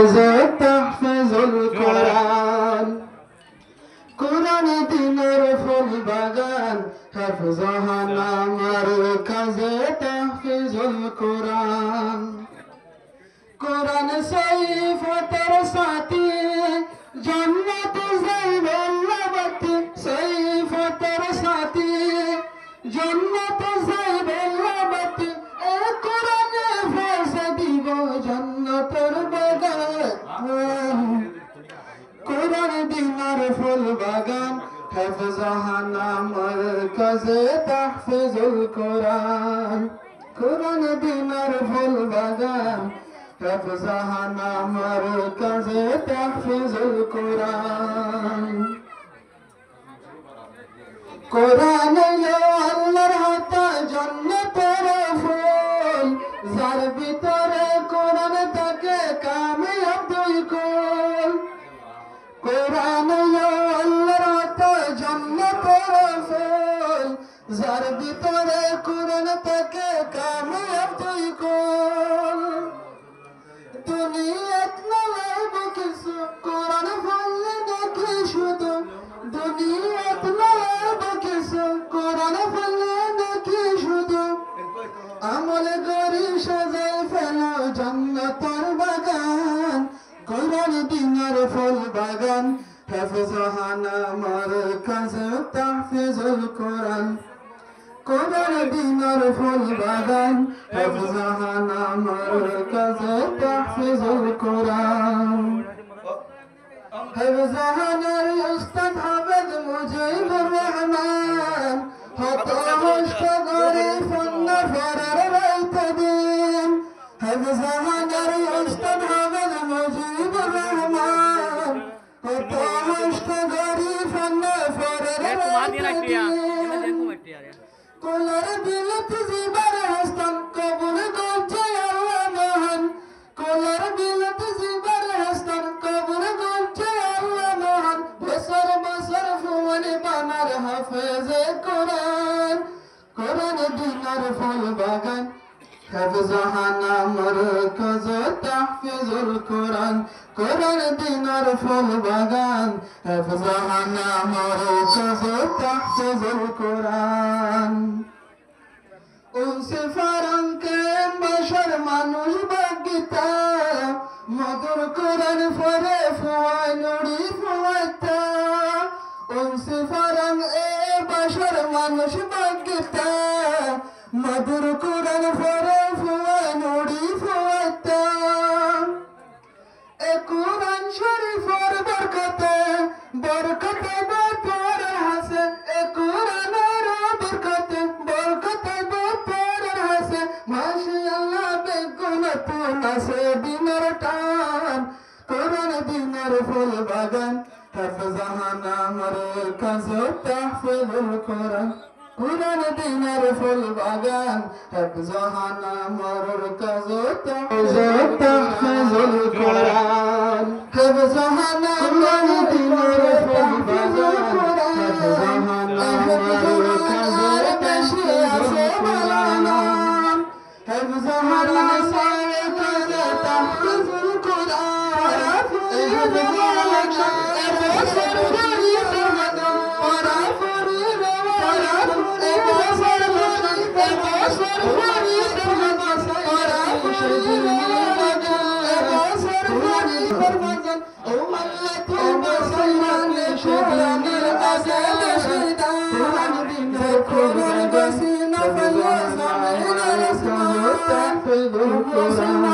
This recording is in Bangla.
তাহফিজুল কোরআন কোরআন দিনের ফুল বাগান হাফজাহানা মারকাজে তাহফিজুল কোরআন কোরআন সাইফাতের সাথী জান্নাত যাইবাল্লাবাতি সাইফাতের সাথী জান্নাত যাইবাল্লাবাতি এ কোরআনে ফায়সা দিব জান্নাতের বাগান কোরআন দিনার ফুল বাগান হাফজাহানা মারকাজে তাহফিজুল কোরআন কোরআন দিনার ফুল বাগান হাফজাহানা মারকাজে তাহফিজুল কোরআন কোরআন আল্লাহর হাতে জান্নাতের ফুল যার ভিতরে কোরআন থাকে কামিয়াব দুই কুল কোরআন আল্লাহর হাতে জান্নাতের ফুল যার ভিতরে কোরআন থাকে কামিয়াব দুই কুল দুনিয়াত লাইব কিছু কোরআন পড়লে দেখি শুধু দুনিয়াত লাইব কিছু কোরআন পড়লে দেখি শুধু আমল করি সাজাই ফেলো জান্নাতের বাগান কোরআন দিনের ফুল বাগান হাফজাহানা মারকাজে তাহফিজুল কোরআন কোরআন দিনের ফুল বাগান হাফজাহানা মারকাজে তাহফিজুল কোরআন হাফজাহানার উস্তাদ হাফেজ মুজিবুর রহমান হত হস্ত করে ফন্না ফরার রাইতে দিন হাফজাহানার উস্তাদ হাফেজ মুজিবুর রহমান হত হস্ত করে ফন্না ফরার রাইতে দিন কোলার বিলত জিবার হাসান কবুল করছে আল্লাহ মহান কোলার বিলত জিবার হাসান কবুল করছে আল্লাহ মহান বছর বছর ফুয়ানি বানার হাফেজে কোরআন কোরআন দিনার ফুল বাগান হাফজাহানা মারকাজে তাহফিজুল কোরআন কোরআন দিনার ফুল বাগান হাফজাহানা মারকাজে তাহফিজুল কোরআন উনসে ফারাঙ্কে বাশার মানুষ বাগিতা মধুর কোরআন ফরে ফুয়াই নুড়ি ফুয়াইতা উনসে ফারাং এ বাশার মানুষ বাগিতা মধুর কোরআন ফরে ফুয়াই নুড়ি ফুয়াইতা এ কোরআন শরীফের বরকতে বরকতে বাতর হাসে এ কোরআনের বরকতে বরকতে বাতর হাসে মাশাআল্লাহ বেগুনত নাসে দিনের টান কোরআন দিনের ফুল বাগান হাফজাহানা মারকাজে তাহফিজুল কোরআন কোরআন দিনের ফুল বাগান হাফজাহানা মারকাজে তাহফিজুল কোরআন হাফজাহানা দিনের ফুল বাগান হাফজাহানা মারকাজে তাহফিজুল কোরআন হাফজাহানা মারকাজে তাহফিজুল কোরআন